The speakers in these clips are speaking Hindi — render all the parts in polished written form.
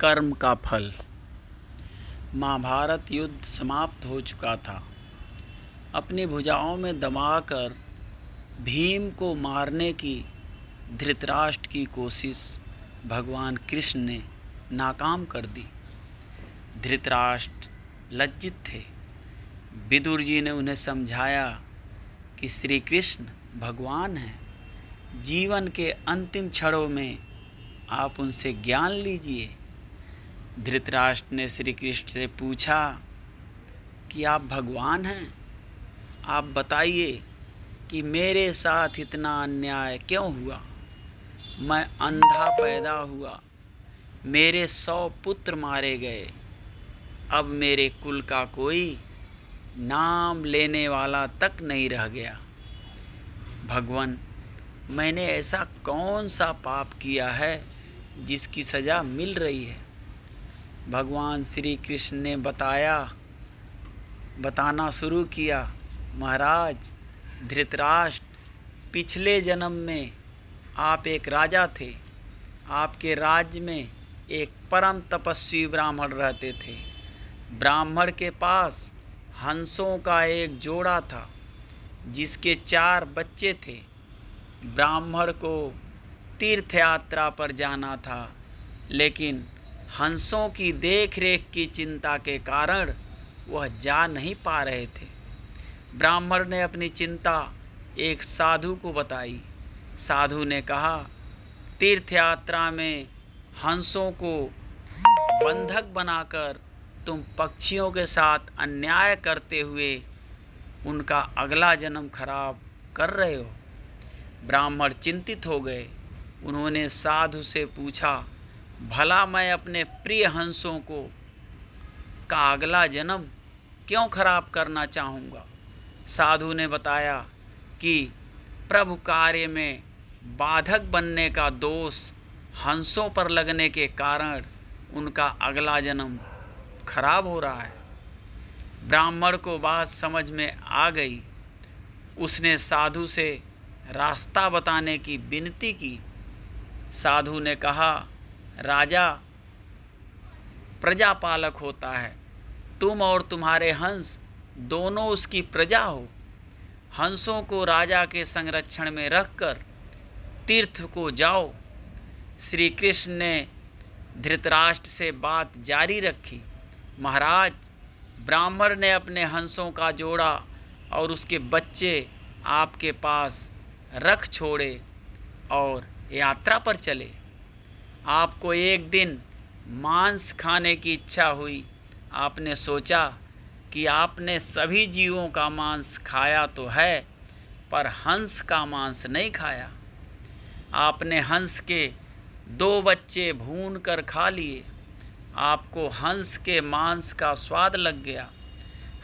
कर्म का फल। महाभारत युद्ध समाप्त हो चुका था। अपनी भुजाओं में दबाकर भीम को मारने की धृतराष्ट्र की कोशिश भगवान कृष्ण ने नाकाम कर दी। धृतराष्ट्र लज्जित थे। विदुर जी ने उन्हें समझाया कि श्री कृष्ण भगवान हैं। जीवन के अंतिम क्षणों में आप उनसे ज्ञान लीजिए। धृतराष्ट्र ने श्री कृष्ण से पूछा कि आप भगवान हैं, आप बताइए कि मेरे साथ इतना अन्याय क्यों हुआ। मैं अंधा पैदा हुआ, मेरे 100 पुत्र मारे गए, अब मेरे कुल का कोई नाम लेने वाला तक नहीं रह गया। भगवान, मैंने ऐसा कौन सा पाप किया है जिसकी सज़ा मिल रही है। भगवान श्री कृष्ण ने बताना शुरू किया, महाराज धृतराष्ट्र, पिछले जन्म में आप एक राजा थे। आपके राज्य में एक परम तपस्वी ब्राह्मण रहते थे। ब्राह्मण के पास हंसों का एक जोड़ा था जिसके 4 बच्चे थे। ब्राह्मण को तीर्थ यात्रा पर जाना था, लेकिन हंसों की देखरेख की चिंता के कारण वह जा नहीं पा रहे थे। ब्राह्मण ने अपनी चिंता एक साधु को बताई। साधु ने कहा, तीर्थ यात्रा में हंसों को बंधक बनाकर तुम पक्षियों के साथ अन्याय करते हुए उनका अगला जन्म खराब कर रहे हो। ब्राह्मण चिंतित हो गए। उन्होंने साधु से पूछा, भला मैं अपने प्रिय हंसों का अगला जन्म क्यों खराब करना चाहूँगा। साधु ने बताया कि प्रभु कार्य में बाधक बनने का दोष हंसों पर लगने के कारण उनका अगला जन्म खराब हो रहा है। ब्राह्मण को बात समझ में आ गई। उसने साधु से रास्ता बताने की विनती की। साधु ने कहा, राजा प्रजापालक होता है, तुम और तुम्हारे हंस दोनों उसकी प्रजा हो। हंसों को राजा के संरक्षण में रखकर तीर्थ को जाओ। श्री कृष्ण ने धृतराष्ट्र से बात जारी रखी। महाराज, ब्राह्मण ने अपने हंसों का जोड़ा और उसके बच्चे आपके पास रख छोड़े और यात्रा पर चले। आपको एक दिन मांस खाने की इच्छा हुई। आपने सोचा कि आपने सभी जीवों का मांस खाया तो है, पर हंस का मांस नहीं खाया। आपने हंस के 2 बच्चे भून कर खा लिए। आपको हंस के मांस का स्वाद लग गया।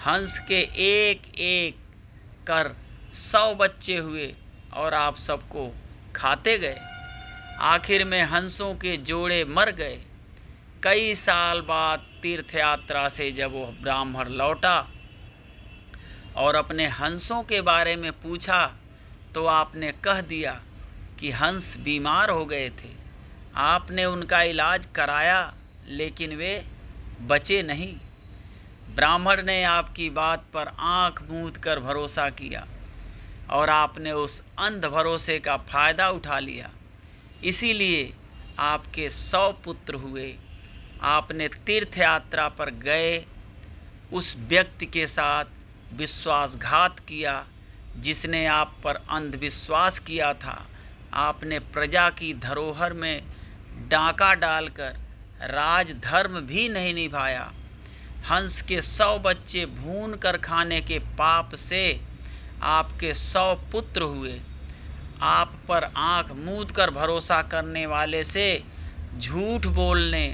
हंस के एक एक कर 100 बच्चे हुए और आप सबको खाते गए। आखिर में हंसों के जोड़े मर गए। कई साल बाद तीर्थ यात्रा से जब वह ब्राह्मण लौटा और अपने हंसों के बारे में पूछा तो आपने कह दिया कि हंस बीमार हो गए थे। आपने उनका इलाज कराया, लेकिन वे बचे नहीं। ब्राह्मण ने आपकी बात पर आंख मूंद कर भरोसा किया और आपने उस अंध भरोसे का फ़ायदा उठा लिया। इसीलिए आपके 100 पुत्र हुए। आपने तीर्थ यात्रा पर गए उस व्यक्ति के साथ विश्वासघात किया जिसने आप पर अंधविश्वास किया था। आपने प्रजा की धरोहर में डाका डालकर राजधर्म भी नहीं निभाया। हंस के 100 बच्चे भून कर खाने के पाप से आपके 100 पुत्र हुए। आप पर आंख मूंद कर भरोसा करने वाले से झूठ बोलने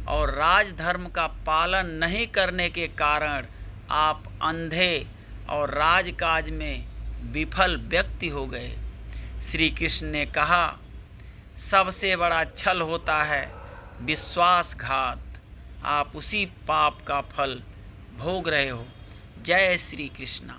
और राजधर्म का पालन नहीं करने के कारण आप अंधे और राजकाज में विफल व्यक्ति हो गए। श्री कृष्ण ने कहा, सबसे बड़ा छल होता है विश्वासघात। आप उसी पाप का फल भोग रहे हो। जय श्री कृष्ण।